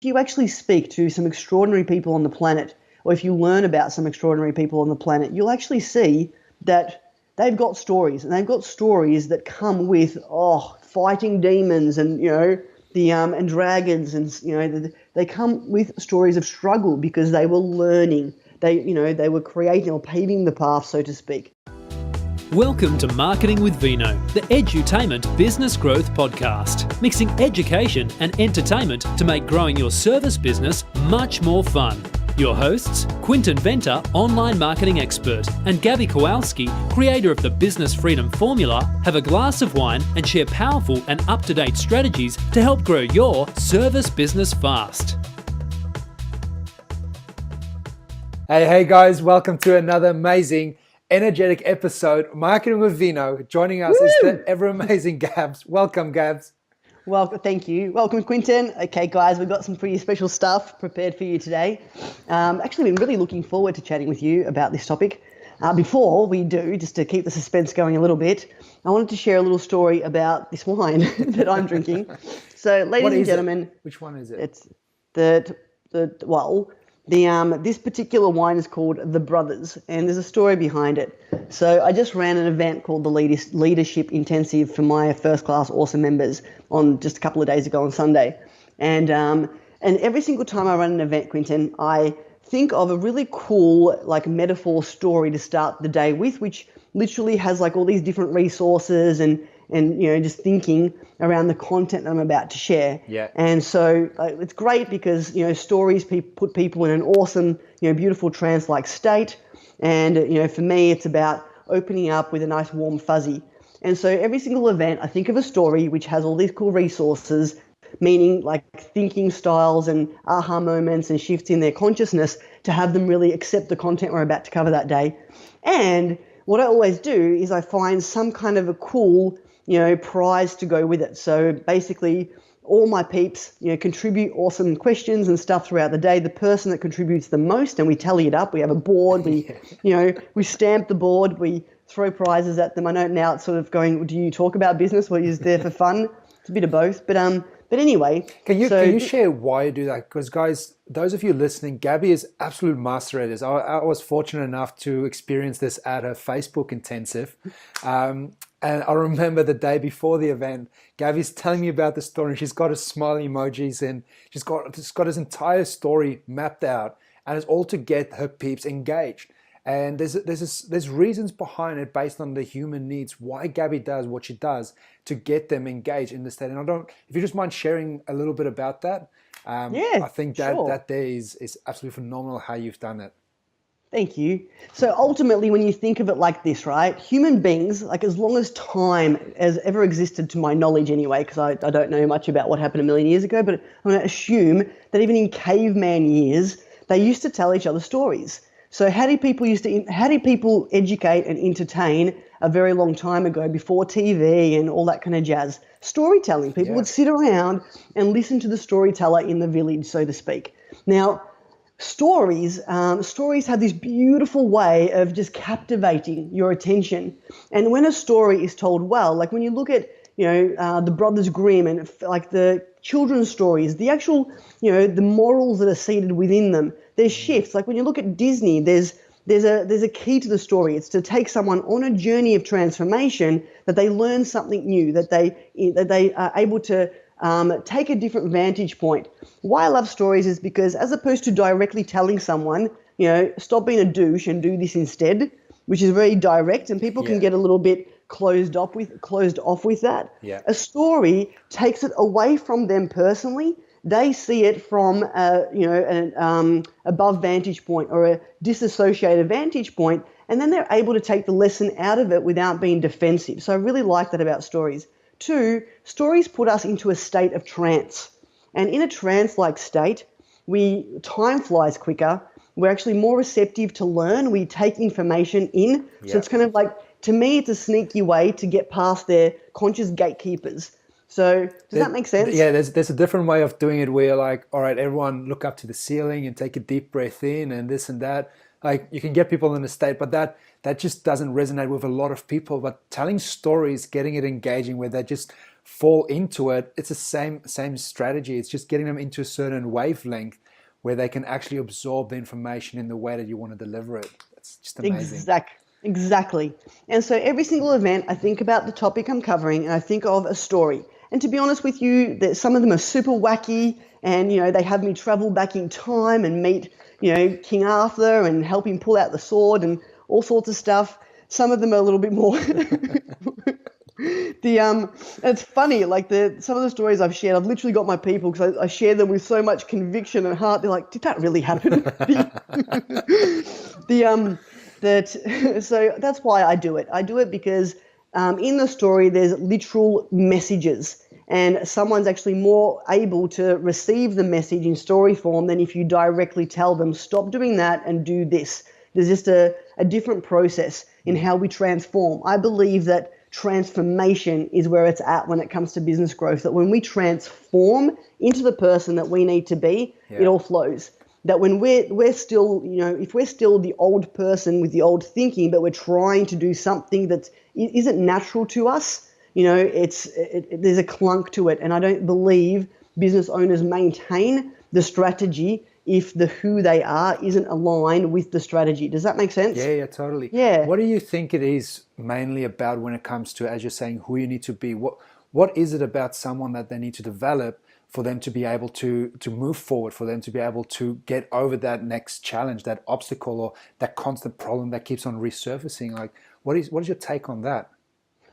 you actually speak to some extraordinary people on the planet, or if you learn about some extraordinary people on the planet, you'll actually see that they've got stories, and they've got stories that come with fighting demons and and dragons, and they come with stories of struggle because they were learning, they were creating or paving the path, so to speak. Welcome to Marketing with Vino, the edutainment business growth podcast, mixing education and entertainment to make growing your service business much more fun. Your hosts, Quinton Venter, online marketing expert, and Gabby Kowalski, creator of the Business Freedom Formula, have a glass of wine and share powerful and up-to-date strategies to help grow your service business fast. Hey guys, welcome to another amazing, energetic episode. Marketing with Vino. Joining us is the ever amazing Gabs. Welcome, Gabs. Well, thank you. Welcome, Quinton. Okay, guys, we've got some pretty special stuff prepared for you today. Actually, been really looking forward to chatting with you about this topic. Before we do, just to keep the suspense going a little bit, I wanted to share a little story about this wine that I'm drinking. So, ladies and gentlemen, which one is it? It's this particular wine is called The Brothers, and there's a story behind it. So I just ran an event called the Leadership Intensive for my first class awesome members on just a couple of days ago on Sunday. And every single time I run an event, Quinton, I think of a really cool metaphor story to start the day with, which literally has all these different resources and just thinking around the content that I'm about to share. Yeah. And so it's great because, stories put people in an awesome, beautiful trance-like state. And, for me, it's about opening up with a nice warm fuzzy. And so every single event, I think of a story which has all these cool resources, meaning thinking styles and aha moments and shifts in their consciousness to have them really accept the content we're about to cover that day. And what I always do is I find some kind of a cool prize to go with it. So basically all my peeps, contribute awesome questions and stuff throughout the day. The person that contributes the most, and we tally it up, we have a board, we stamp the board, we throw prizes at them. I know now it's sort of going, do you talk about business or is there for fun? It's a bit of both, but anyway. Can you share why you do that? Because guys, those of you listening, Gabby is absolute master at this. I was fortunate enough to experience this at a Facebook intensive. And I remember the day before the event, Gabby's telling me about the story, and she's got her smiley emojis, and she's got his entire story mapped out, and it's all to get her peeps engaged. And there's reasons behind it based on the human needs, why Gabby does what she does to get them engaged in the state. And if you just mind sharing a little bit about that, I think that there is absolutely phenomenal how you've done it. Thank you. So ultimately, when you think of it like this, right, human beings, as long as time has ever existed, to my knowledge anyway, because I don't know much about what happened a million years ago, but I'm going to assume that even in caveman years, they used to tell each other stories. So how did people educate and entertain a very long time ago before TV and all that kind of jazz? Storytelling. People would sit around and listen to the storyteller in the village, so to speak. Now, stories have this beautiful way of just captivating your attention. And when a story is told well, when you look at the Brothers Grimm and the children's stories, the actual the morals that are seated within them, there's shifts. When you look at Disney, there's a key to the story. It's to take someone on a journey of transformation, that they learn something new, that they are able to take a different vantage point. Why I love stories is because, as opposed to directly telling someone, stop being a douche and do this instead, which is very direct, and people can get a little bit closed off with that. Yeah. A story takes it away from them personally. They see it from an above vantage point or a disassociated vantage point, and then they're able to take the lesson out of it without being defensive. So I really like that about stories. 2, stories put us into a state of trance. And in a trance-like state, time flies quicker. We're actually more receptive to learn. We take information in. Yeah. So it's kind of to me, it's a sneaky way to get past their conscious gatekeepers. So does that make sense? Yeah, there's a different way of doing it where you're all right, everyone look up to the ceiling and take a deep breath in and this and that. You can get people in a state, but that just doesn't resonate with a lot of people. But telling stories, getting it engaging where they just fall into it, it's the same strategy. It's just getting them into a certain wavelength where they can actually absorb the information in the way that you want to deliver it. It's just amazing. Exactly. And so every single event, I think about the topic I'm covering and I think of a story. And to be honest with you, that some of them are super wacky and, they have me travel back in time and meet, King Arthur and help him pull out the sword and all sorts of stuff. Some of them are a little bit more it's funny, like some of the stories I've shared, I've literally got my people because I share them with so much conviction and heart. They're like, did that really happen? So that's why I do it. I do it because in the story there's literal messages, and someone's actually more able to receive the message in story form than if you directly tell them, stop doing that and do this. There's just a different process in how we transform. I believe that transformation is where it's at when it comes to business growth, that when we transform into the person that we need to be, it all flows. That when we're still, if we're still the old person with the old thinking, but we're trying to do something that isn't natural to us, there's a clunk to it. And I don't believe business owners maintain the strategy if the who they are isn't aligned with the strategy. Does that make sense? Yeah, totally. Yeah. What do you think it is mainly about when it comes to, as you're saying, who you need to be? What is it about someone that they need to develop for them to be able to move forward, for them to be able to get over that next challenge, that obstacle, or that constant problem that keeps on resurfacing? Like, what is your take on that?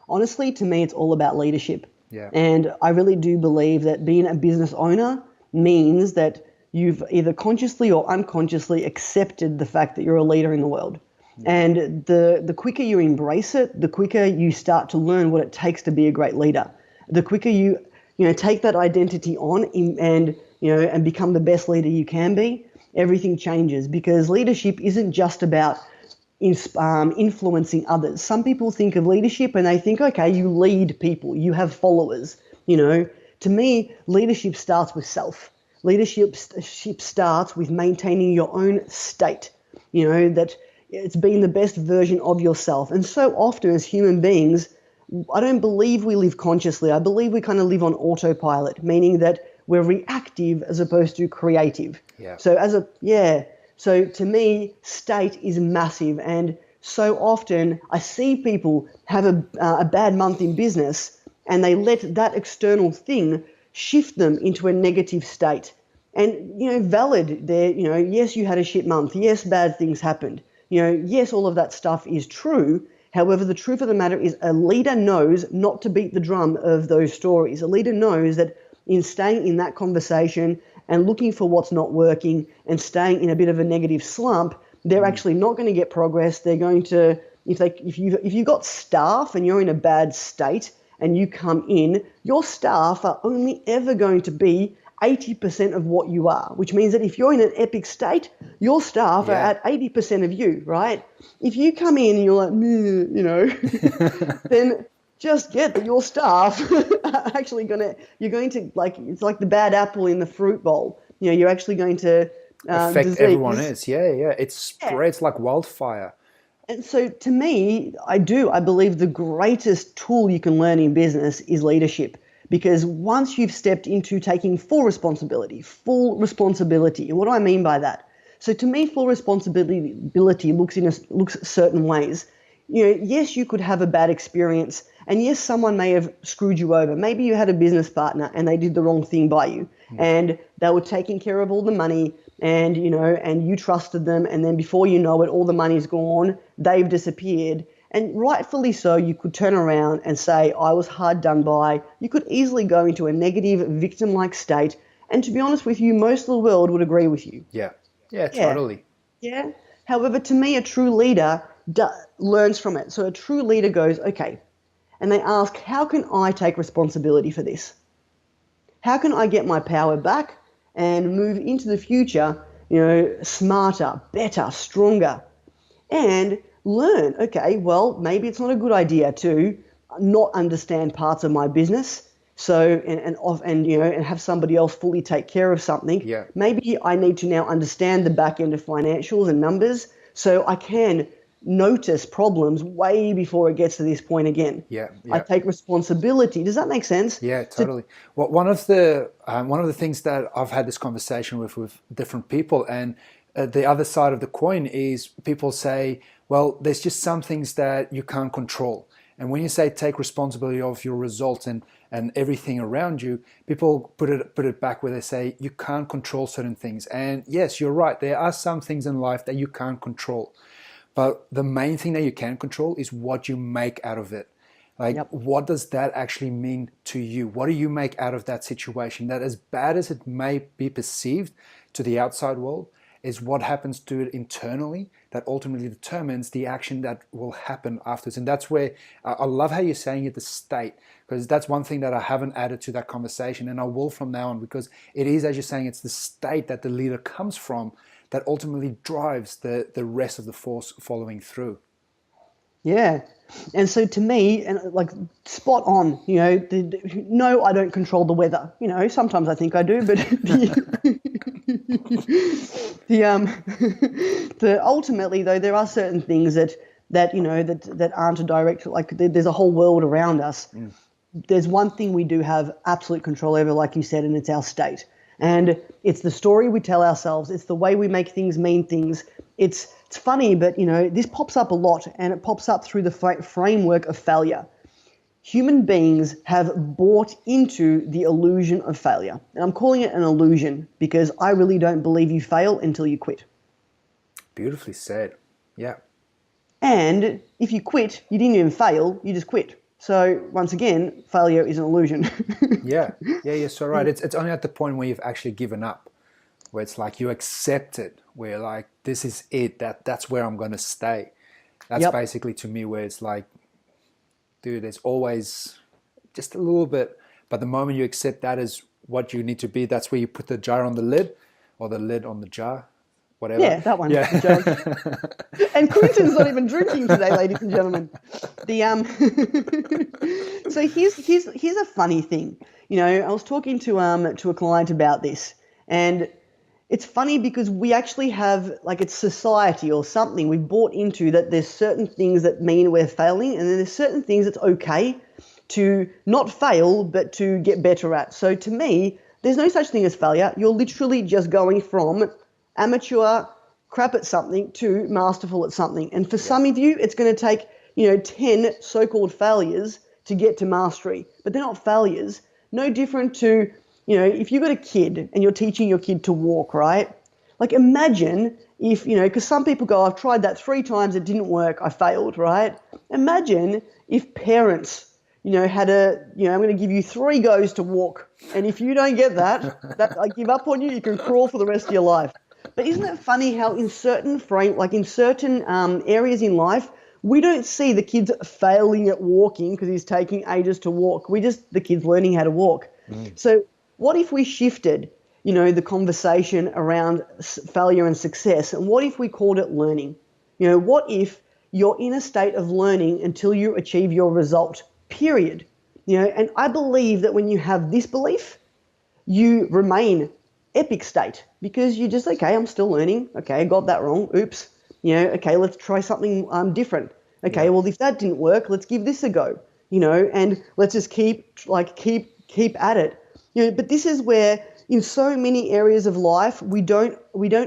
Honestly, to me, it's all about leadership. Yeah. And I really do believe that being a business owner means that you've either consciously or unconsciously accepted the fact that you're a leader in the world. And the quicker you embrace it, the quicker you start to learn what it takes to be a great leader. The quicker you take that identity on and become the best leader you can be, everything changes, because leadership isn't just about influencing others. Some people think of leadership and they think, okay, you lead people, you have followers. To me, leadership starts with self. Leadership starts with maintaining your own state, that it's being the best version of yourself. And so often as human beings, I don't believe we live consciously. I believe we kind of live on autopilot, meaning that we're reactive as opposed to creative. Yeah. So to me, state is massive. And so often I see people have a bad month in business and they let that external thing shift them into a negative state. And, valid there, yes, you had a shit month. Yes, bad things happened. Yes, all of that stuff is true. However, the truth of the matter is a leader knows not to beat the drum of those stories. A leader knows that in staying in that conversation and looking for what's not working and staying in a bit of a negative slump, they're actually not going to get progress. They're going to, if you've got staff and you're in a bad state and you come in, your staff are only ever going to be 80% of what you are, which means that if you're in an epic state, your staff are at 80% of you, right? If you come in and you're like, then just get that your staff are actually you're going to, like, it's like the bad apple in the fruit bowl. You're actually going to affect everyone else. Yeah. It spreads like wildfire. And so to me, I believe the greatest tool you can learn in business is leadership. Because once you've stepped into taking full responsibility, and what do I mean by that? So to me, full responsibility looks certain ways. Yes, you could have a bad experience, and yes, someone may have screwed you over. Maybe you had a business partner and they did the wrong thing by you, and they were taking care of all the money, and you trusted them, and then before you know it, all the money's gone, they've disappeared. And rightfully so, you could turn around and say, I was hard done by. You could easily go into a negative, victim-like state. And to be honest with you, most of the world would agree with you. Yeah, totally. Yeah. However, to me, a true leader learns from it. So a true leader goes, okay, and they ask, how can I take responsibility for this? How can I get my power back and move into the future, smarter, better, stronger? And learn, okay, well, maybe it's not a good idea to not understand parts of my business, so and have somebody else fully take care of something. Maybe I need to now understand the back end of financials and numbers, so I can notice problems way before it gets to this point again. Yeah. I take responsibility. Does that make sense? Yeah, totally. Well, one of the things that I've had this conversation with different people, and the other side of the coin is people say, well, there's just some things that you can't control. And when you say take responsibility of your results and everything around you, people put it back where they say you can't control certain things. And yes, you're right. There are some things in life that you can't control. But the main thing that you can control is what you make out of it. Like, what does that actually mean to you? What do you make out of that situation? That, as bad as it may be perceived to the outside world, is what happens to it internally that ultimately determines the action that will happen afterwards. And that's where I love how you're saying it, the state, because that's one thing that I haven't added to that conversation, and I will from now on, because it is, as you're saying, it's the state that the leader comes from that ultimately drives the rest of the force following through. Yeah. And so to me, and like spot on, no, I don't control the weather. Sometimes I think I do, but the ultimately though, there are certain things that aren't a direct, like there's a whole world around us. There's one thing we do have absolute control over, like you said, and it's our state. And it's the story we tell ourselves. It's the way we make things mean things. It's funny, but this pops up a lot, and it pops up through the framework of failure. Human beings have bought into the illusion of failure. And I'm calling it an illusion because I really don't believe you fail until you quit. Beautifully said. Yeah. And if you quit, you didn't even fail, you just quit. So once again, failure is an illusion. Yeah, so right. It's only at the point where you've actually given up, where it's like you accept it, where like this is it, that's where I'm going to stay. That's basically to me where it's like, dude, there's always just a little bit, but the moment you accept that is what you need to be, that's where you put the jar on the lid, or the lid on the jar. Whatever. Yeah, that one. Yeah. And Quinton's not even drinking today, ladies and gentlemen. So here's a funny thing. I was talking to a client about this, and it's funny because we actually have, like, it's society or something we've bought into, that there's certain things that mean we're failing, and then there's certain things that's okay to not fail but to get better at. So to me, there's no such thing as failure. You're literally just going from amateur crap at something to masterful at something. And for some of you, it's going to take, 10 so-called failures to get to mastery. But they're not failures. No different to, if you've got a kid and you're teaching your kid to walk, right? Like, imagine if, because some people go, I've tried that 3 times, it didn't work, I failed, right? Imagine if parents, had I'm going to give you 3 goes to walk. And if you don't get that I give up on you, you can crawl for the rest of your life. But isn't it funny how in certain areas in life, we don't see the kids failing at walking because he's taking ages to walk. The kid's learning how to walk. So what if we shifted, the conversation around failure and success, and what if we called it learning? What if you're in a state of learning until you achieve your result, period? And I believe that when you have this belief, you remain epic state, because you just, okay, I'm still learning. Okay, I got that wrong. Oops. Okay, let's try something different. Okay, well, if that didn't work, let's give this a go. And let's just keep at it. But this is where in so many areas of life we don't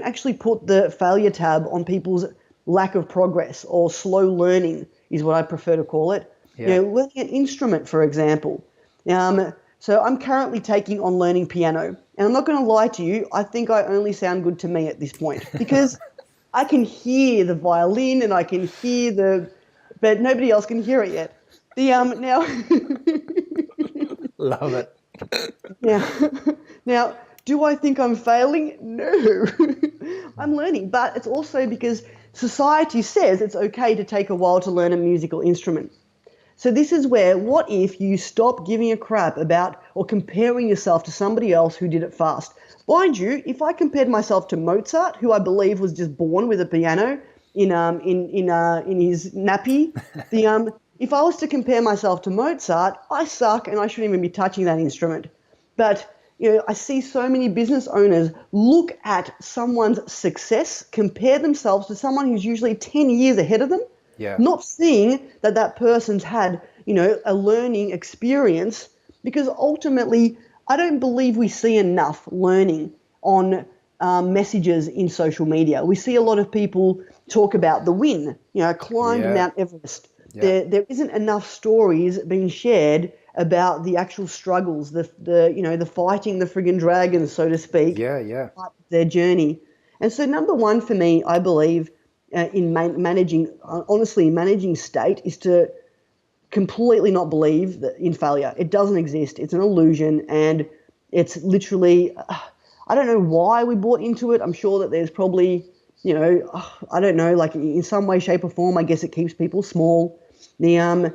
actually put the failure tab on people's lack of progress, or slow learning is what I prefer to call it. Learning an instrument, for example. So I'm currently taking on learning piano. And I'm not going to lie to you, I think I only sound good to me at this point, because I can hear the violin and I can hear but nobody else can hear it yet. Now love it. Now, do I think I'm failing? No. I'm learning, but it's also because society says it's okay to take a while to learn a musical instrument. So this is where, what if you stop giving a crap about or comparing yourself to somebody else who did it fast? Mind you, if I compared myself to Mozart, who I believe was just born with a piano in his nappy, if I was to compare myself to Mozart, I suck and I shouldn't even be touching that instrument. But I see so many business owners look at someone's success, compare themselves to someone who's usually 10 years ahead of them, Yeah. not seeing that person's had, a learning experience, because ultimately I don't believe we see enough learning on messages in social media. We see a lot of people talk about the win, climbed Yeah. Mount Everest. Yeah. There isn't enough stories being shared about the actual struggles, the fighting the friggin' dragons, so to speak, Yeah. their journey. And so number one for me, I believe, in managing state is to completely not believe that in failure. It doesn't exist. It's an illusion, and it's literally, I don't know why we bought into it. I'm sure that there's probably, I don't know, like in some way, shape or form, I guess it keeps people small. Well,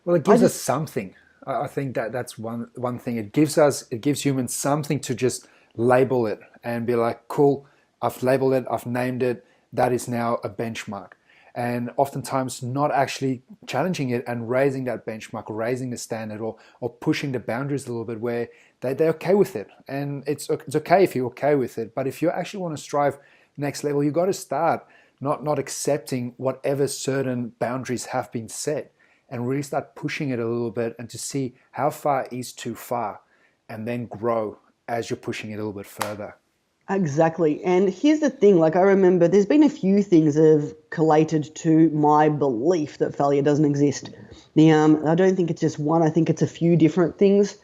it gives us something. I think that's one thing. It gives humans something to just label it and be like, cool, I've labeled it, I've named it, that is now a benchmark. And oftentimes not actually challenging it and raising that benchmark, or raising the standard, or pushing the boundaries a little bit, where they're okay with it. And it's okay if you're okay with it, but if you actually want to strive next level, you got to start not accepting whatever certain boundaries have been set, and really start pushing it a little bit, and to see how far is too far, and then grow as you're pushing it a little bit further. Exactly. And here's the thing, like I remember there's been a few things that have collated to my belief that failure doesn't exist. I don't think it's just one, I think it's a few different things.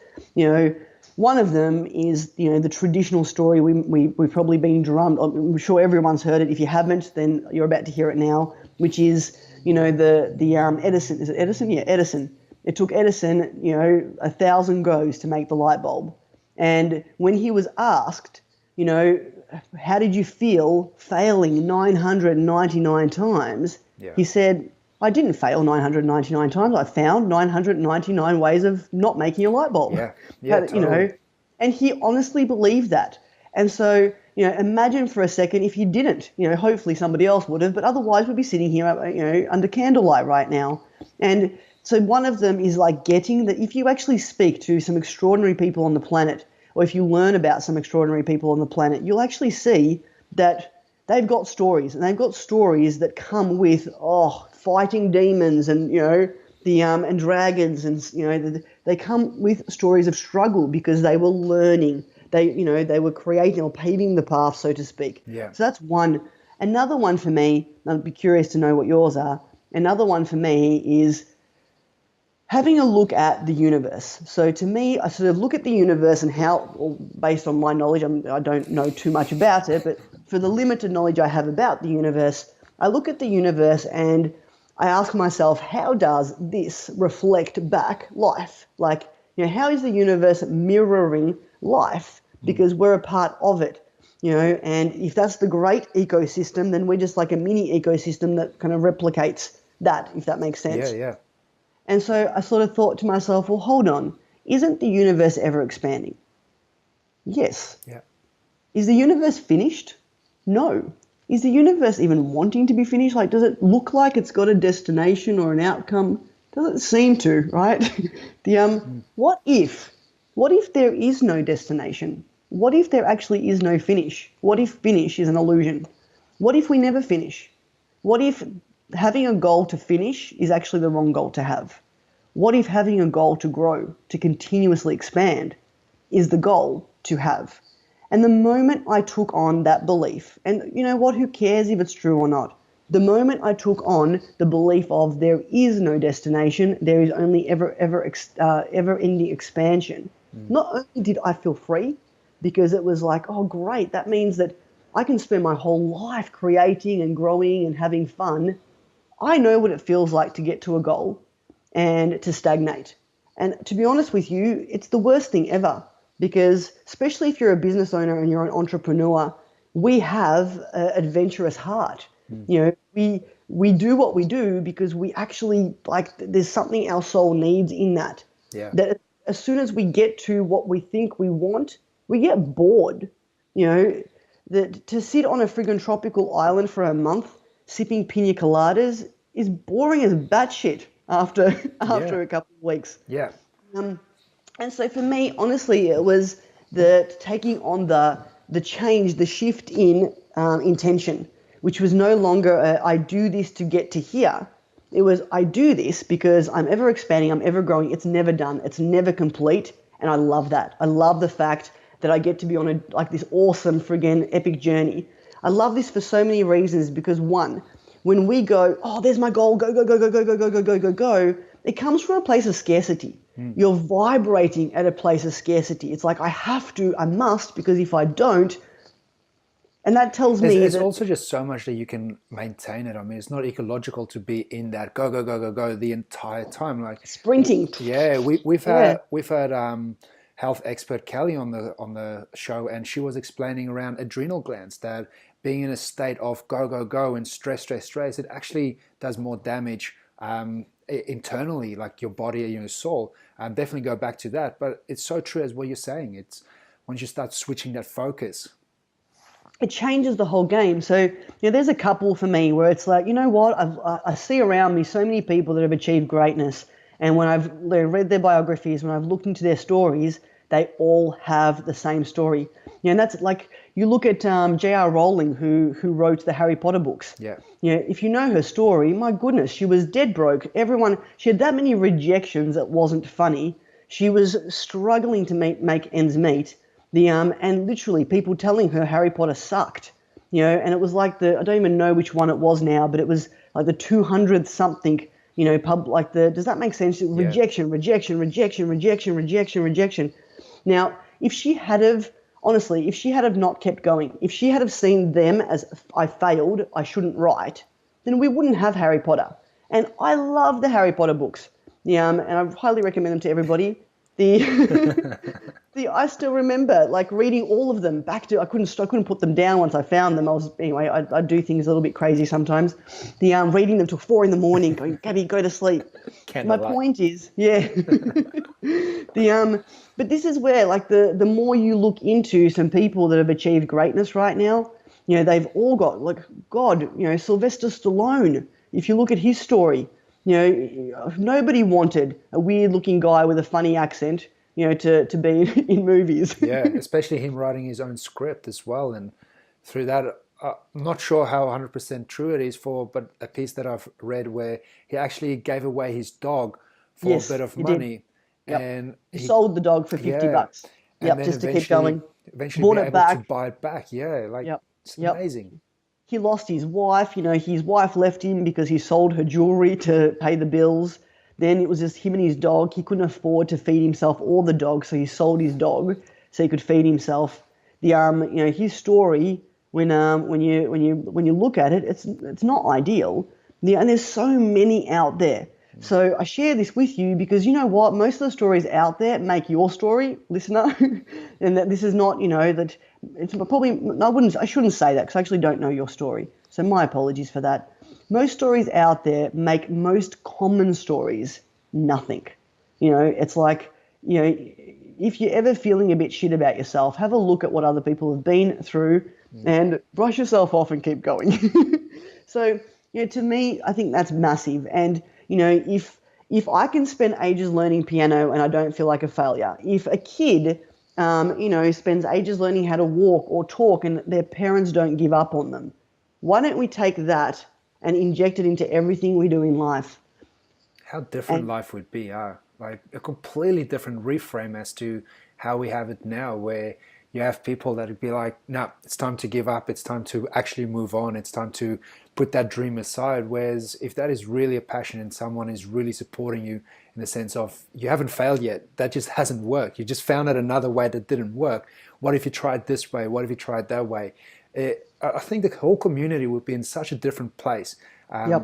One of them is, the traditional story we've probably been drummed. I'm sure everyone's heard it. If you haven't, then you're about to hear it now, which is, the Edison. Is it Edison? Yeah, Edison. It took Edison, 1,000 goes to make the light bulb. And when he was asked, how did you feel failing 999 times? Yeah. He said, I didn't fail 999 times. I found 999 ways of not making a light bulb. Yeah, totally. And he honestly believed that. And so, imagine for a second if he didn't, hopefully somebody else would have, but otherwise we'd be sitting here, under candlelight right now. And so one of them is like getting that if you actually speak to some extraordinary people on the planet, or if you learn about some extraordinary people on the planet, you'll actually see that they've got stories, and they've got stories that come with, fighting demons and, and dragons, and, they come with stories of struggle because they were learning. They were creating or paving the path, so to speak. Yeah. So that's one. Another one for me, I'd be curious to know what yours are. Another one for me is having a look at the universe. So to me, I sort of look at the universe and based on my knowledge, I don't know too much about it, but for the limited knowledge I have about the universe, I look at the universe and I ask myself, how does this reflect back life? Like, how is the universe mirroring life? Because we're a part of it, and if that's the great ecosystem, then we're just like a mini ecosystem that kind of replicates that, if that makes sense. Yeah. And so I sort of thought to myself, well, hold on, isn't the universe ever expanding? Yes. Yeah. Is the universe finished? No. Is the universe even wanting to be finished? Like, does it look like it's got a destination or an outcome? Doesn't seem to, right? What if there is no destination? What if there actually is no finish? What if finish is an illusion? What if we never finish? What if having a goal to finish is actually the wrong goal to have? What if having a goal to grow, to continuously expand, is the goal to have? And the moment I took on that belief, and you know what, who cares if it's true or not? The moment I took on the belief of there is no destination, there is only ever-ending expansion, not only did I feel free, because it was like, oh great, that means that I can spend my whole life creating and growing and having fun. I know what it feels like to get to a goal and to stagnate. And to be honest with you, it's the worst thing ever, because especially if you're a business owner and you're an entrepreneur, we have an adventurous heart. We do what we do because we actually, like, there's something our soul needs in that. Yeah. That as soon as we get to what we think we want, we get bored. To sit on a friggin' tropical island for a month sipping pina coladas is boring as batshit after a couple of weeks. Yeah. And so for me, honestly, it was the taking on the change, the shift in intention, which was no longer I do this to get to here. It was I do this because I'm ever expanding, I'm ever growing. It's never done. It's never complete. And I love that. I love the fact that I get to be on this awesome friggin' epic journey. I love this for so many reasons because one, when we go, oh, there's my goal, go, go, go, go, go, go, go, go, go, go, go, it comes from a place of scarcity. You're vibrating at a place of scarcity. It's like I have to, I must, because if I don't, and that tells me there's that also just so much that you can maintain it. I mean, it's not ecological to be in that go, go, go, go, go the entire time. Like sprinting. Yeah, we've had health expert Kelly on the show, and she was explaining around adrenal glands that being in a state of go, go, go and stress, it actually does more damage internally, like your body and your soul. Definitely go back to that. But it's so true as what you're saying. It's once you start switching that focus, it changes the whole game. So, there's a couple for me where it's like, you know what, I see around me so many people that have achieved greatness. And when I've read their biographies, when I've looked into their stories, they all have the same story. And that's like, you look at J.R. Rowling, who wrote the Harry Potter books. Yeah. If you know her story, my goodness, she was dead broke. She had that many rejections that wasn't funny. She was struggling to make ends meet. And literally people telling her Harry Potter sucked, and it was like I don't even know which one it was now, but it was like the 200th something, does that make sense? Yeah. Rejection. Now, if she had have not kept going, if she had have seen them as I failed, I shouldn't write, then we wouldn't have Harry Potter. And I love the Harry Potter books. And I highly recommend them to everybody. I still remember like reading all of them I couldn't put them down once I found them. I do things a little bit crazy sometimes. Reading them till 4 a.m, going, Gabby, go to sleep. My point is, but this is where like the more you look into some people that have achieved greatness right now, they've all got like Sylvester Stallone. If you look at his story, nobody wanted a weird-looking guy with a funny accent, to be in movies. Yeah, especially him writing his own script as well. And through that, I'm not sure how 100% true it is but a piece that I've read where he actually gave away his dog for a bit of money. Yep. And he sold the dog for $50. Yep, just to keep going. Eventually bought be it able back. to buy it back. Yeah, it's amazing. He lost his wife. His wife left him because he sold her jewelry to pay the bills. Then it was just him and his dog. He couldn't afford to feed himself or the dog, so he sold his dog so he could feed himself. His story when you look at it, it's not ideal. And there's so many out there. So I share this with you because you know what? Most of the stories out there make your story, listener, and that this is not, that it's probably, I shouldn't say that because I actually don't know your story. So my apologies for that. Most stories out there make most common stories nothing. It's like, if you're ever feeling a bit shit about yourself, have a look at what other people have been through and brush yourself off and keep going. So, to me, I think that's massive. And, if I can spend ages learning piano and I don't feel like a failure, if a kid, spends ages learning how to walk or talk and their parents don't give up on them, why don't we take that and inject it into everything we do in life? How different life would be, like a completely different reframe as to how we have it now, where you have people that would be like, no, it's time to give up. It's time to actually move on. It's time to put that dream aside. Whereas if that is really a passion and someone is really supporting you in the sense of you haven't failed yet, that just hasn't worked. You just found out another way that didn't work. What if you tried this way? What if you tried that way? I think the whole community would be in such a different place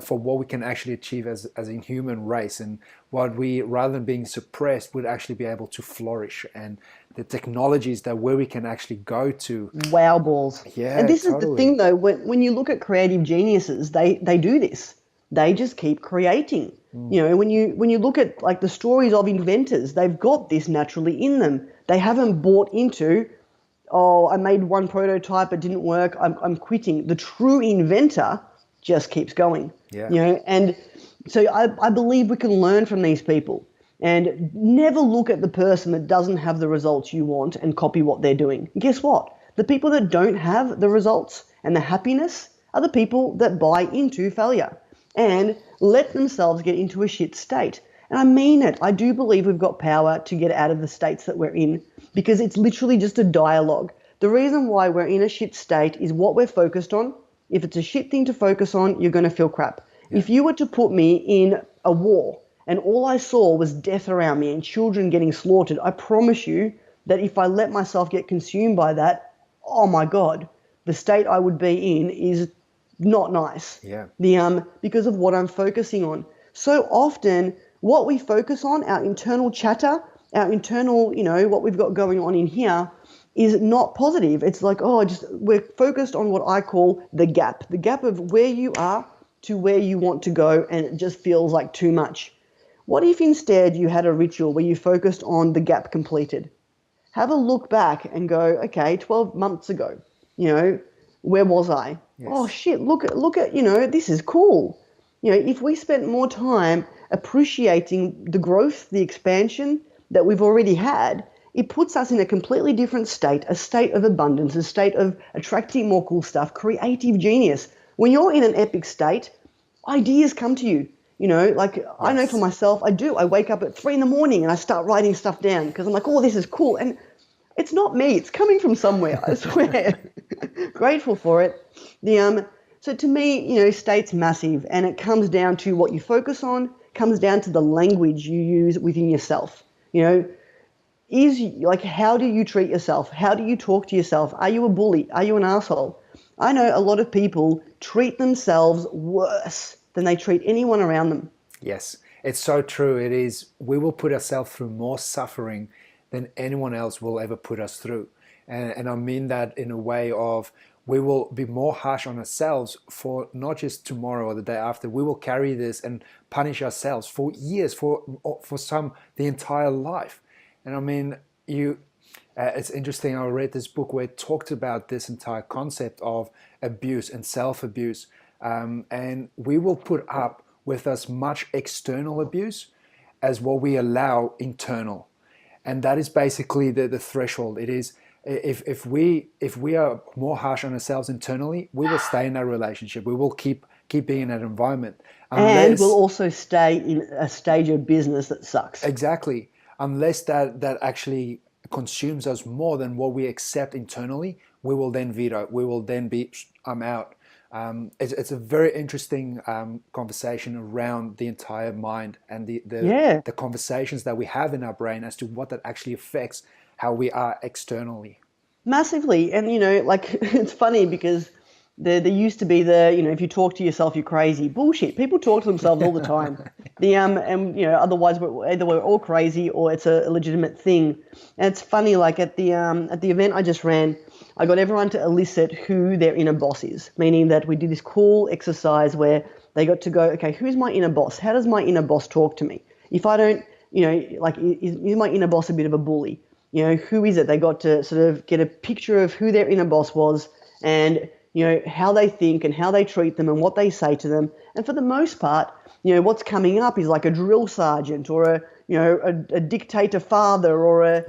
for what we can actually achieve as a human race, and what we, rather than being suppressed, would actually be able to flourish, and the technologies that where we can actually go to. Wow balls. Yeah, and this is the thing though, when you look at creative geniuses, they do this. They just keep creating. When you look at like the stories of inventors, they've got this naturally in them. They haven't bought into, oh, I made one prototype, it didn't work, I'm quitting. The true inventor just keeps going. Yeah. And so I believe we can learn from these people. And never look at the person that doesn't have the results you want and copy what they're doing. And guess what? The people that don't have the results and the happiness are the people that buy into failure and let themselves get into a shit state. And I mean it. I do believe we've got power to get out of the states that we're in, because it's literally just a dialogue. The reason why we're in a shit state is what we're focused on. If it's a shit thing to focus on, you're going to feel crap. Yeah. If you were to put me in a war and all I saw was death around me and children getting slaughtered, I promise you that if I let myself get consumed by that, oh my God, the state I would be in is not nice. Yeah. Because of what I'm focusing on. So often, what we focus on, our internal chatter, our internal, what we've got going on in here, is not positive. It's like, we're focused on what I call the gap of where you are to where you want to go, and it just feels like too much. What if instead you had a ritual where you focused on the gap completed? Have a look back and go, okay, 12 months ago, where was I? Yes. Oh shit, look at, this is cool. If we spent more time appreciating the growth, the expansion that we've already had, it puts us in a completely different state, a state of abundance, a state of attracting more cool stuff, creative genius. When you're in an epic state, ideas come to you. Yes. I know for myself, I do. I wake up at 3 a.m. and I start writing stuff down because I'm like, oh, this is cool. And it's not me. It's coming from somewhere, I swear. Grateful for it. So to me, state's massive, and it comes down to what you focus on, comes down to the language you use within yourself. How do you treat yourself? How do you talk to yourself? Are you a bully? Are you an asshole? I know a lot of people treat themselves worse than they treat anyone around them. Yes, it's so true. It is. We will put ourselves through more suffering than anyone else will ever put us through. And I mean that in a way of, we will be more harsh on ourselves for not just tomorrow or the day after. We will carry this and punish ourselves for years, for some, the entire life. And I mean, it's interesting. I read this book where it talked about this entire concept of abuse and self-abuse. And we will put up with as much external abuse as what we allow internal. And that is basically the threshold. It is, if we are more harsh on ourselves internally, we will stay in that relationship. We will keep being in that environment. And we'll also stay in a stage of business that sucks. Exactly. Unless that actually consumes us more than what we accept internally, we will then veto. We will then be, I'm out. It's a very interesting conversation around the entire mind and the conversations that we have in our brain as to what that actually affects how we are externally. Massively. And, it's funny because there used to be if you talk to yourself, you're crazy. Bullshit. People talk to themselves all the time. Otherwise either we're all crazy or it's a legitimate thing. And it's funny, like at the event I just ran, I got everyone to elicit who their inner boss is, meaning that we did this cool exercise where they got to go, okay, who's my inner boss? How does my inner boss talk to me? If I don't, is my inner boss a bit of a bully? Who is it? They got to sort of get a picture of who their inner boss was and, how they think and how they treat them and what they say to them. And for the most part, what's coming up is like a drill sergeant or a dictator father or as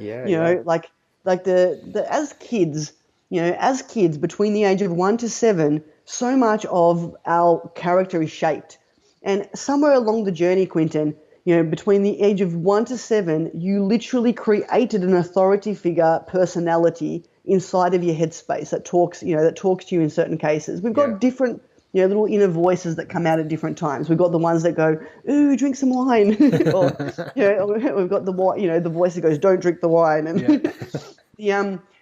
kids between the age of 1 to 7, so much of our character is shaped. And somewhere along the journey, Quinton, between the age of 1 to 7, you literally created an authority figure personality inside of your headspace that talks to you in certain cases. We've got different, little inner voices that come out at different times. We've got the ones that go, ooh, drink some wine. Or, we've got the voice that goes, don't drink the wine. And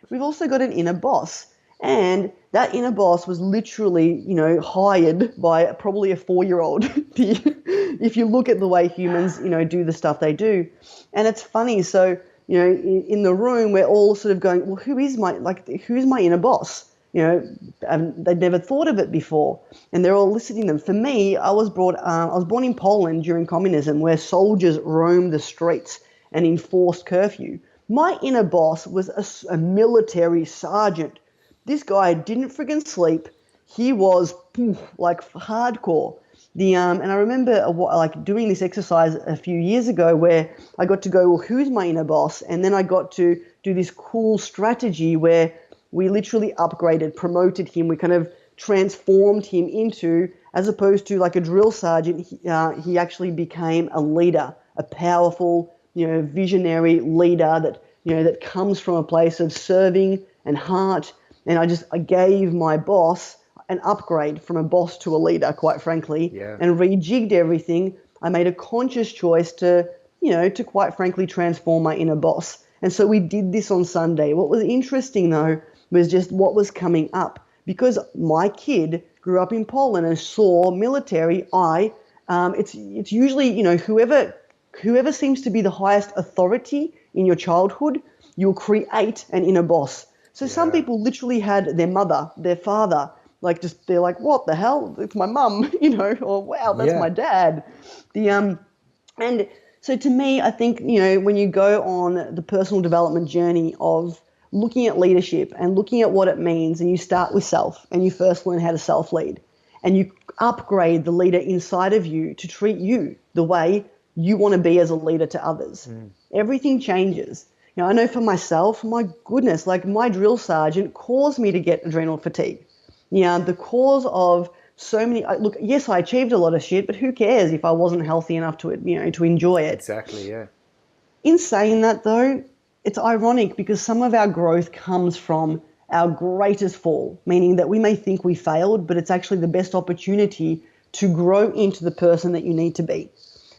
we've also got an inner boss. And that inner boss was literally, hired by probably a 4-year-old. If you look at the way humans, do the stuff they do. And it's funny. So, in the room, we're all sort of going, well, who's my inner boss? They'd never thought of it before. And they're all listening to them. For me, I was born in Poland during communism, where soldiers roamed the streets and enforced curfew. My inner boss was a military sergeant. This guy didn't friggin' sleep. He was like hardcore. And I remember like doing this exercise a few years ago where I got to go, well, who's my inner boss? And then I got to do this cool strategy where we literally upgraded, promoted him. We kind of transformed him into, as opposed to like a drill sergeant, he actually became a leader, a powerful, visionary leader that comes from a place of serving and heart. And I gave my boss an upgrade from a boss to a leader, quite frankly, and rejigged everything. I made a conscious choice to quite frankly transform my inner boss. And so we did this on Sunday. What was interesting though was just what was coming up, because my kid grew up in Poland and saw military. It's usually whoever seems to be the highest authority in your childhood, you'll create an inner boss. So some people literally had their mother, their father, they're like, what the hell? It's my mum, or wow, that's my dad. And so to me, I think, when you go on the personal development journey of looking at leadership and looking at what it means, and you start with self and you first learn how to self-lead and you upgrade the leader inside of you to treat you the way you want to be as a leader to others. Everything changes. I know for myself, my goodness, like my drill sergeant caused me to get adrenal fatigue. The cause of so many, look, yes, I achieved a lot of shit, but who cares if I wasn't healthy enough to enjoy it. Exactly, yeah. In saying that though, it's ironic because some of our growth comes from our greatest fall, meaning that we may think we failed, but it's actually the best opportunity to grow into the person that you need to be.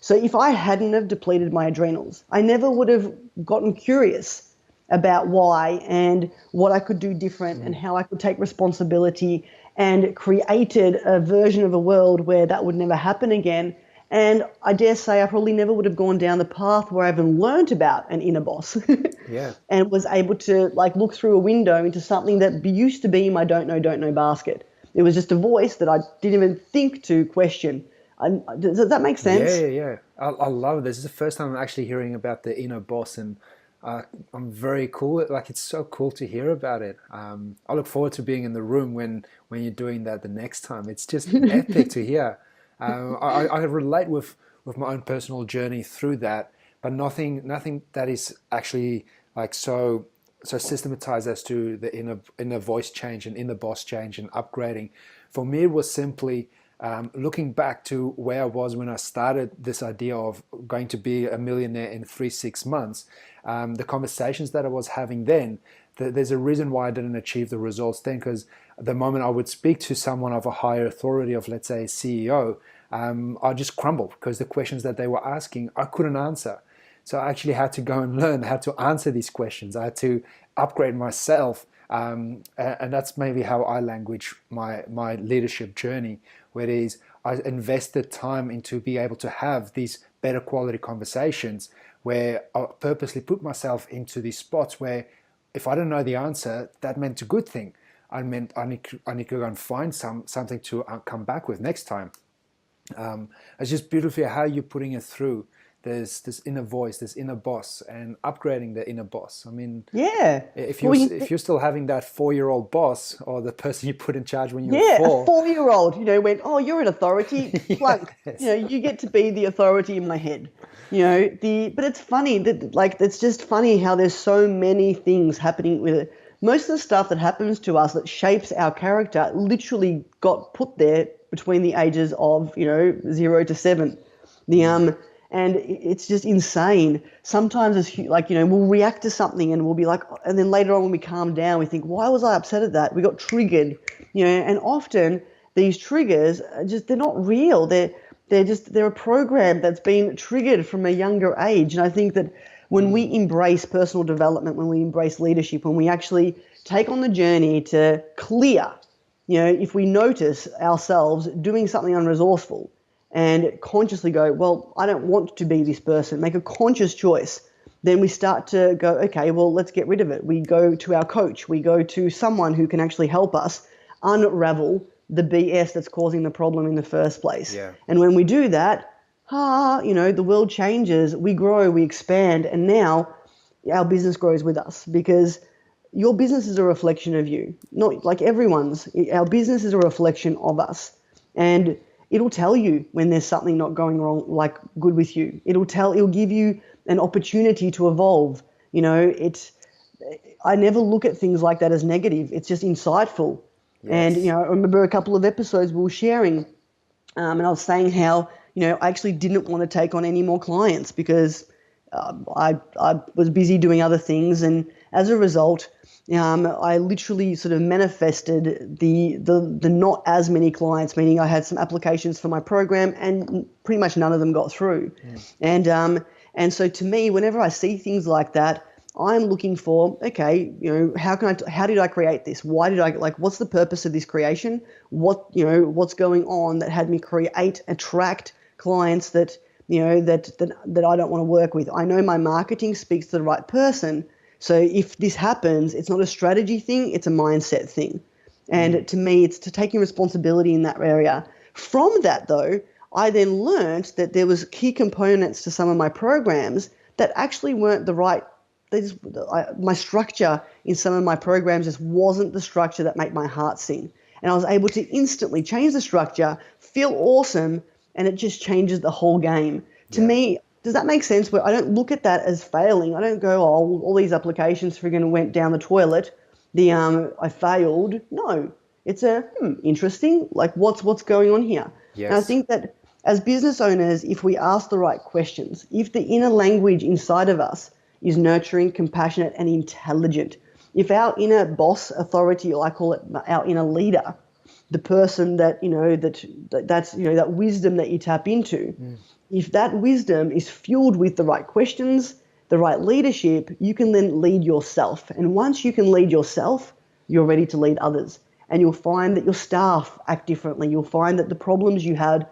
So if I hadn't have depleted my adrenals, I never would have gotten curious about why and what I could do different and how I could take responsibility, and created a version of a world where that would never happen again. And I dare say I probably never would have gone down the path where I even learned about an inner boss and was able to look through a window into something that used to be in my don't know basket. It was just a voice that I didn't even think to question. Does that make sense? Yeah. I love it. This is the first time I'm actually hearing about the inner boss, and I'm very cool. It's so cool to hear about it. I look forward to being in the room when you're doing that the next time. It's just epic to hear. I relate with my own personal journey through that, but nothing that is actually so systematized as to the inner voice change and inner boss change and upgrading. For me, it was simply looking back to where I was when I started this idea of going to be a millionaire in 3-6 months. The conversations that I was having then, there's a reason why I didn't achieve the results then, because the moment I would speak to someone of a higher authority, of let's say a CEO, I just crumbled because the questions that they were asking, I couldn't answer. So I actually had to go and learn how to answer these questions. I had to upgrade myself. And that's maybe how I language my leadership journey, where it is I invested time into be able to have these better quality conversations where I purposely put myself into these spots where if I don't know the answer, that meant a good thing. I meant I need to go and find something to come back with next time. It's just beautiful how you're putting it through. There's this inner voice, this inner boss, and upgrading the inner boss. I mean, if you're still having that 4-year-old boss or the person you put in charge when you were 4. A 4-year-old, went, oh, you're an authority, plunk. Yes. You get to be the authority in my head. But it's funny that it's just funny how there's so many things happening with it. Most of the stuff that happens to us that shapes our character literally got put there between the ages of 0 to 7. And it's just insane. Sometimes it's we'll react to something and we'll be like, and then later on when we calm down, we think, why was I upset at that? We got triggered, and often these triggers are they're not real. They're a program that's been triggered from a younger age. And I think that when we embrace personal development, when we embrace leadership, when we actually take on the journey to clear, if we notice ourselves doing something unresourceful, and consciously go, well, I don't want to be this person, make a conscious choice, then we start to go, okay, well, let's get rid of it. We go to our coach. We go to someone who can actually help us unravel the BS that's causing the problem in the first place. Yeah. And when we do that, the world changes, we grow, we expand, and now our business grows with us because your business is a reflection of you, not like everyone's. Our business is a reflection of us. And it'll tell you when there's something not going wrong, like good with you. It'll give you an opportunity to evolve. I never look at things like that as negative. It's just insightful. Yes. And, I remember a couple of episodes we were sharing, and I was saying how, I actually didn't want to take on any more clients because I was busy doing other things. And as a result, I literally sort of manifested the not as many clients, meaning I had some applications for my program and pretty much none of them got through. And so to me, whenever I see things like that, I'm looking for, okay, how did I create this? Why did what's the purpose of this creation? What's going on that had me attract clients that I don't want to work with? I know my marketing speaks to the right person. So if this happens, it's not a strategy thing, it's a mindset thing. And to me, it's to taking responsibility in that area. From that though, I then learned that there was key components to some of my programs that actually weren't the right. My structure in some of my programs just wasn't the structure that made my heart sing. And I was able to instantly change the structure, feel awesome, and it just changes the whole game. To me, does that make sense? Where I don't look at that as failing. I don't go, oh, all these applications friggin' went down the toilet. I failed. No, it's interesting. Like what's going on here? Yes. And I think that as business owners, if we ask the right questions, if the inner language inside of us is nurturing, compassionate, and intelligent. If our inner boss authority, or I call it our inner leader, the person that, that wisdom that you tap into, if that wisdom is fueled with the right questions, the right leadership, you can then lead yourself. And once you can lead yourself, you're ready to lead others. And you'll find that your staff act differently. You'll find that the problems you had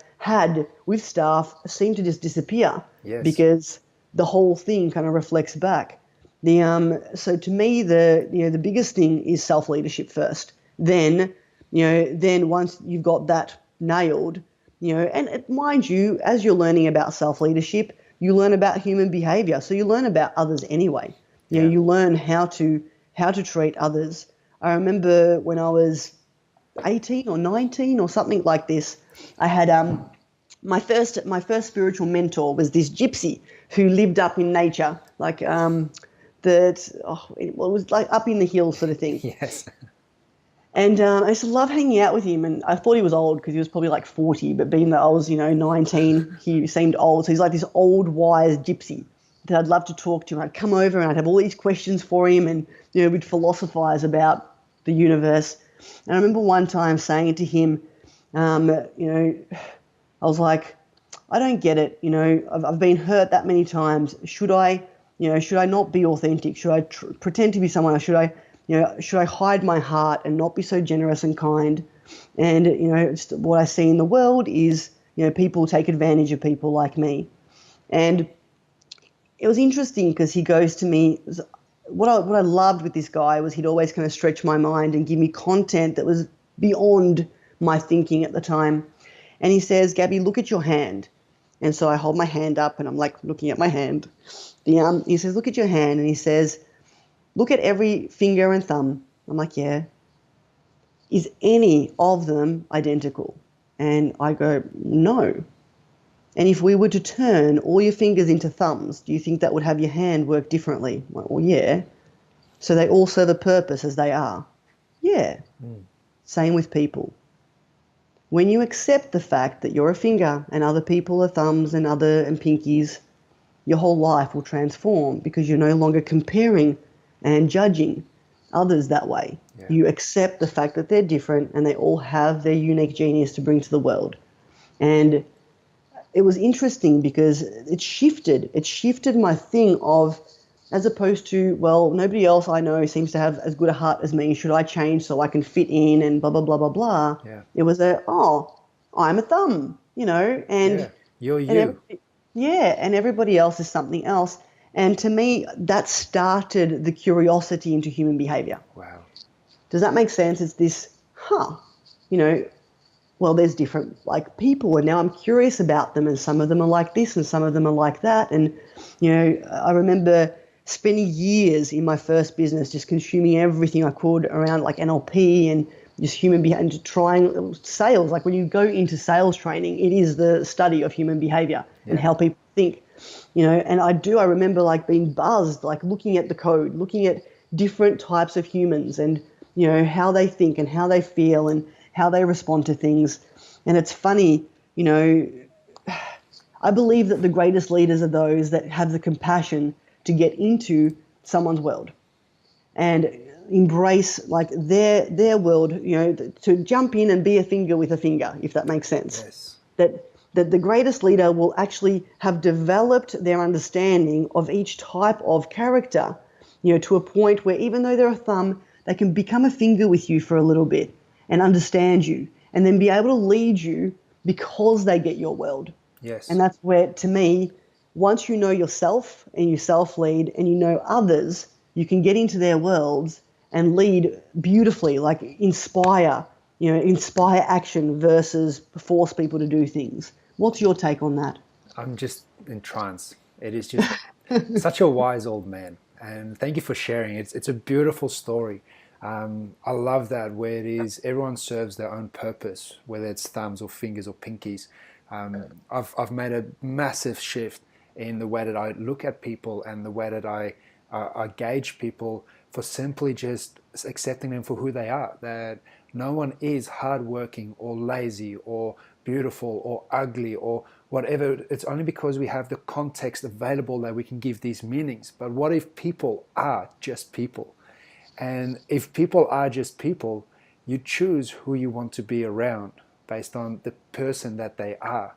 with staff seem to just disappear. Yes. Because the whole thing kind of reflects back. So to me, the biggest thing is self-leadership first. Then once you've got that nailed, and mind you, as you're learning about self-leadership, you learn about human behavior. So you learn about others anyway. You learn how to treat others. I remember when I was 18 or 19 or something like this, I had my first spiritual mentor was this gypsy who lived up in nature, it was like up in the hills sort of thing. Yes. And I used to love hanging out with him, and I thought he was old because he was probably like 40, but being that I was 19, he seemed old. So he's like this old wise gypsy that I'd love to talk to. And I'd come over and I'd have all these questions for him, and we'd philosophize about the universe. And I remember one time saying to him, I was like, I don't get it. I've been hurt that many times. Should I not be authentic? Should I pretend to be someone? Or should I hide my heart and not be so generous and kind? And, just what I see in the world is, people take advantage of people like me. And it was interesting because he goes to me, what I loved with this guy was he'd always kind of stretch my mind and give me content that was beyond my thinking at the time. And he says, Gabby, look at your hand. And so I hold my hand up and I'm like looking at my hand. He says, look at your hand. And he says, look at every finger and thumb. I'm like, yeah. Is any of them identical? And I go, no. And if we were to turn all your fingers into thumbs, do you think that would have your hand work differently? I'm like, well, yeah. So they all serve a purpose as they are. Yeah. Same with people. When you accept the fact that you're a finger and other people are thumbs and pinkies, your whole life will transform because you're no longer comparing and judging others that way. Yeah. You accept the fact that they're different and they all have their unique genius to bring to the world. And it was interesting because it shifted my thing of, as opposed to, well, nobody else I know seems to have as good a heart as me. Should I change so I can fit in and blah, blah, blah, blah, blah. Yeah. It was I'm a thumb, and you're you. And everybody else is something else. And to me, that started the curiosity into human behavior. Wow. Does that make sense? It's this, well, there's different people, and now I'm curious about them, and some of them are like this and some of them are like that. And, I remember spending years in my first business just consuming everything I could around NLP and just human behavior, into trying sales. Like when you go into sales training, it is the study of human behavior and how people think, and I remember like being buzzed, like looking at the code, looking at different types of humans and, how they think and how they feel and how they respond to things. And it's funny, I believe that the greatest leaders are those that have the compassion to get into someone's world and embrace like their world, to jump in and be a finger with a finger, if that makes sense. Yes. That the greatest leader will actually have developed their understanding of each type of character, to a point where even though they're a thumb, they can become a finger with you for a little bit and understand you and then be able to lead you because they get your world. Yes. And that's where, to me, once you know yourself and you self-lead and you know others, you can get into their worlds and lead beautifully, like inspire action versus force people to do things. What's your take on that? I'm just in trance. It is just such a wise old man. And thank you for sharing. It's a beautiful story. I love that where it is everyone serves their own purpose, whether it's thumbs or fingers or pinkies. I've made a massive shift in the way that I look at people and the way that I gauge people for simply just accepting them for who they are. That no one is hardworking or lazy or beautiful or ugly or whatever. It's only because we have the context available that we can give these meanings. But what if people are just people? And if people are just people, you choose who you want to be around based on the person that they are.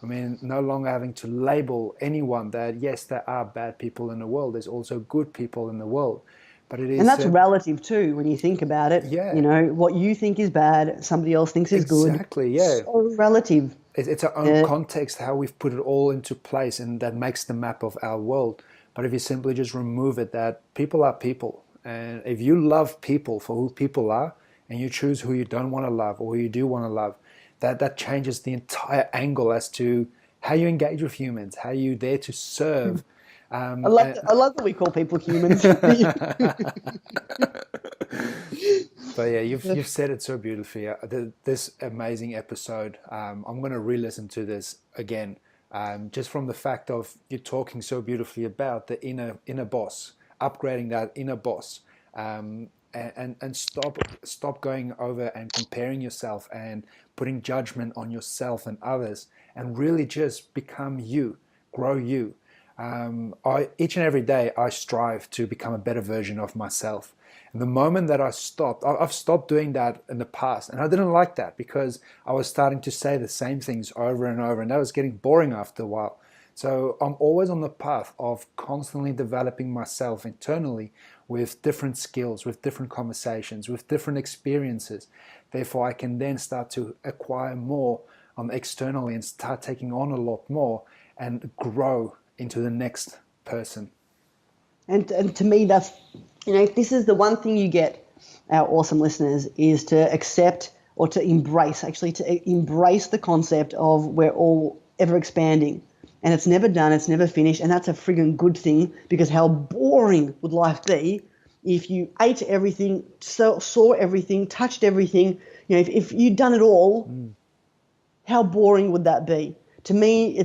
I mean, no longer having to label anyone that, yes, there are bad people in the world. There's also good people in the world. But it is, and that's relative too when you think about it. Yeah. What you think is bad, somebody else thinks is good. Exactly, yeah. So relative. It's our own context, how we've put it all into place, and that makes the map of our world. But if you simply just remove it, that people are people. And if you love people for who people are, and you choose who you don't want to love or who you do want to love, that changes the entire angle as to how you engage with humans, how you're there to serve. I love that we call people humans. But yeah, you've said it so beautifully. This amazing episode, I'm going to re-listen to this again, just from the fact of you talking so beautifully about the inner boss, upgrading that inner boss, and stop going over and comparing yourself and putting judgment on yourself and others, and really just become you, grow you. Each and every day I strive to become a better version of myself. And the moment that I've stopped doing that in the past, and I didn't like that because I was starting to say the same things over and over, and that was getting boring after a while. So I'm always on the path of constantly developing myself internally with different skills, with different conversations, with different experiences. Therefore, I can then start to acquire more externally and start taking on a lot more and grow into the next person. And to me, that's, this is the one thing you get, our awesome listeners, is to accept or to embrace the concept of we're all ever expanding. And it's never done, it's never finished, and that's a friggin' good thing, because how boring would life be if you ate everything, saw everything, touched everything? If you'd done it all, how boring would that be? To me,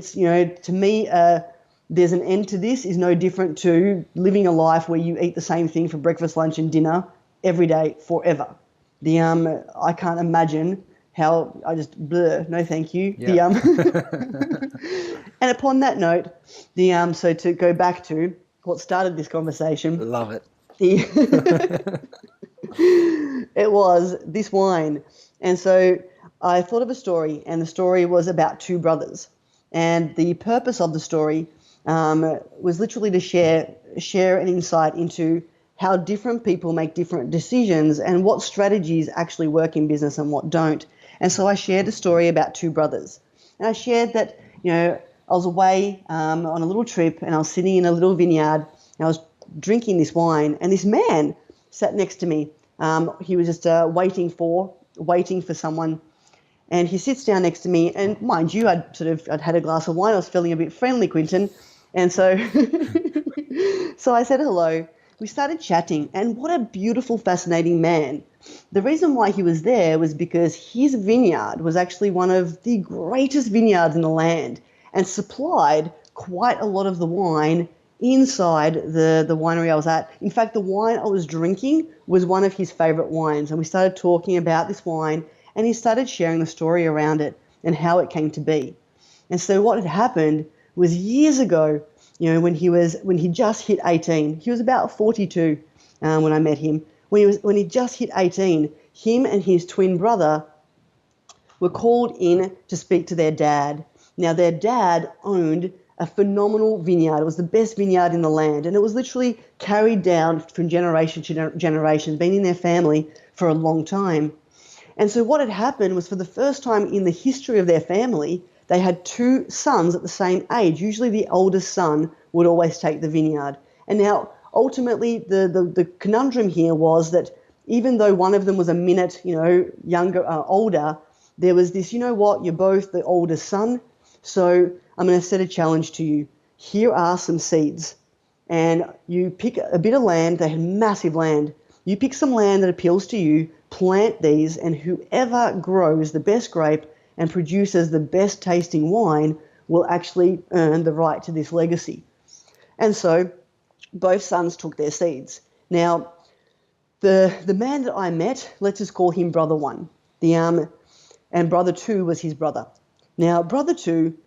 there's an end to this is no different to living a life where you eat the same thing for breakfast, lunch, and dinner every day forever. I can't imagine how no thank you. Yeah. And upon that note, so to go back to what started this conversation. Love it. It was this wine. And so I thought of a story, and the story was about two brothers. And the purpose of the story was literally to share an insight into how different people make different decisions and what strategies actually work in business and what don't. And so I shared a story about two brothers. And I shared that, I was away on a little trip, and I was sitting in a little vineyard, and I was drinking this wine, and this man sat next to me. He was just waiting for someone. And he sits down next to me, and mind you, I'd had a glass of wine. I was feeling a bit friendly, Quinton. And so, so I said hello. We started chatting, and what a beautiful, fascinating man. The reason why he was there was because his vineyard was actually one of the greatest vineyards in the land and supplied quite a lot of the wine inside the winery I was at. In fact, the wine I was drinking was one of his favorite wines, and we started talking about this wine, and he started sharing the story around it and how it came to be. And so what had happened was years ago, when he just hit 18, he was about 42 when I met him. When he just hit 18, him and his twin brother were called in to speak to their dad. Now, their dad owned a phenomenal vineyard. It was the best vineyard in the land, and it was literally carried down from generation to generation, been in their family for a long time. And so what had happened was, for the first time in the history of their family, they had two sons at the same age. Usually the oldest son would always take the vineyard. And now, ultimately, the conundrum here was that even though one of them was a minute, older, there was this, you're both the oldest son, so I'm going to set a challenge to you. Here are some seeds, and you pick a bit of land. They had massive land. You pick some land that appeals to you, plant these, and whoever grows the best grape and produces the best tasting wine will actually earn the right to this legacy. And so both sons took their seeds. Now, the man that I met, let's just call him Brother 1. And Brother 2 was his brother. Now, Brother 2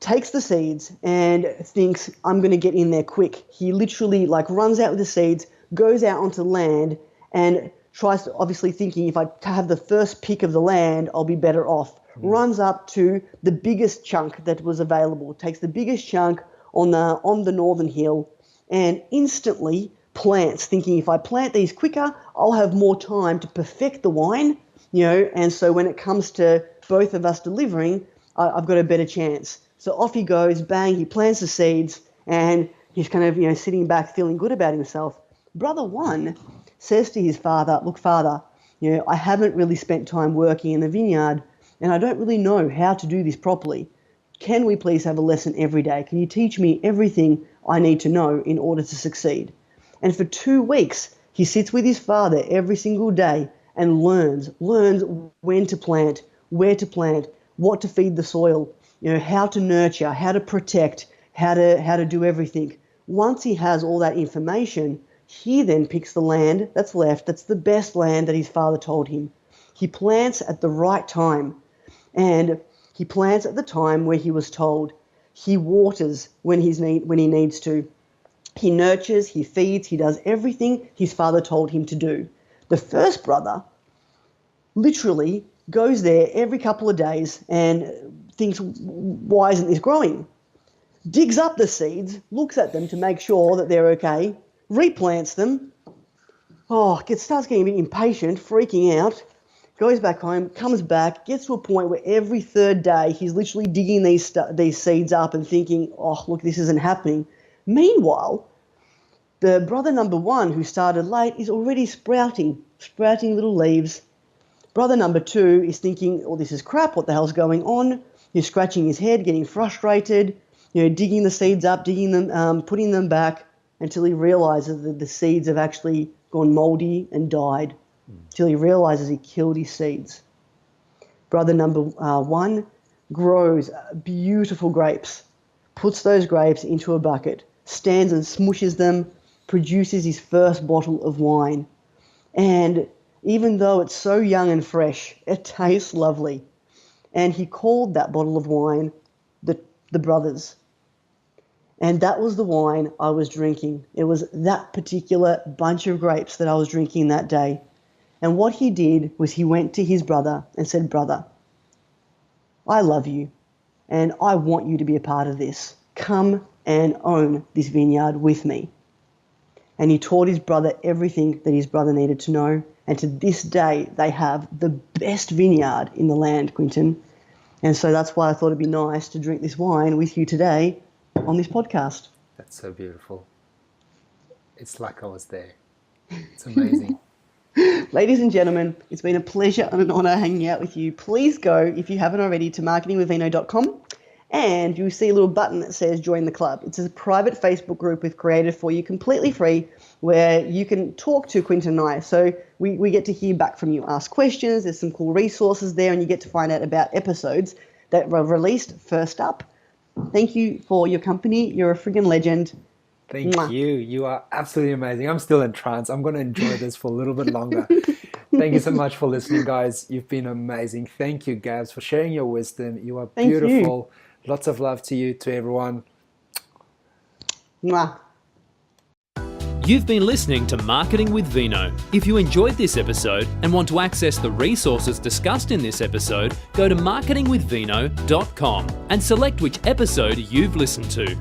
takes the seeds and thinks, I'm going to get in there quick. He literally runs out with the seeds, goes out onto land, and tries to, obviously thinking, if I have the first pick of the land, I'll be better off. Runs up to the biggest chunk that was available, takes the biggest chunk on the northern hill, and instantly plants, thinking, if I plant these quicker, I'll have more time to perfect the wine, and so when it comes to both of us delivering, I've got a better chance. So off he goes, bang, he plants the seeds, and he's kind of, sitting back feeling good about himself. Brother 1 says to his father, look, Father, I haven't really spent time working in the vineyard, and I don't really know how to do this properly. Can we please have a lesson every day? Can you teach me everything I need to know in order to succeed? And for 2 weeks, he sits with his father every single day and learns when to plant, where to plant, what to feed the soil, how to nurture, how to protect, how to do everything. Once he has all that information, he then picks the land that's left, that's the best land that his father told him. He plants at the right time, and he plants at the time where he was told. He waters when he needs to. He nurtures, he feeds, he does everything his father told him to do. The first brother literally goes there every couple of days and thinks, why isn't this growing? Digs up the seeds, looks at them to make sure that they're okay, replants them. Starts getting a bit impatient, freaking out, goes back home, comes back, gets to a point where every third day he's literally digging these seeds up and thinking, look, this isn't happening. Meanwhile, the brother number 1, who started late, is already sprouting little leaves. Brother number 2 is thinking, this is crap, what the hell's going on? He's scratching his head, getting frustrated, digging the seeds up, digging them, putting them back, until he realizes that the seeds have actually gone moldy and died, until he realizes he killed his seeds. Brother number 1 grows beautiful grapes, puts those grapes into a bucket, stands and smushes them, produces his first bottle of wine. And even though it's so young and fresh, it tastes lovely. And he called that bottle of wine the Brothers. And that was the wine I was drinking. It was that particular bunch of grapes that I was drinking that day. And what he did was he went to his brother and said, Brother, I love you, and I want you to be a part of this. Come and own this vineyard with me. And he taught his brother everything that his brother needed to know. And to this day, they have the best vineyard in the land, Quinton. And so that's why I thought it'd be nice to drink this wine with you today on this podcast. That's so beautiful. It's like I was there. It's amazing. Ladies and gentlemen, it's been a pleasure and an honor hanging out with you. Please go, if you haven't already, to marketingwithvino.com and you see a little button that says join the club. It's a private Facebook group we've created for you completely free where you can talk to Quinton and I. So we get to hear back from you, ask questions. There's some cool resources there, and you get to find out about episodes that were released first up. Thank you for your company. You're a friggin' legend. Thank you. You are absolutely amazing. I'm still in trance. I'm going to enjoy this for a little bit longer. Thank you so much for listening, guys. You've been amazing. Thank you, Gabs, for sharing your wisdom. You are beautiful. Lots of love to you, to everyone. Mwah. You've been listening to Marketing with Vino. If you enjoyed this episode and want to access the resources discussed in this episode, go to marketingwithvino.com and select which episode you've listened to.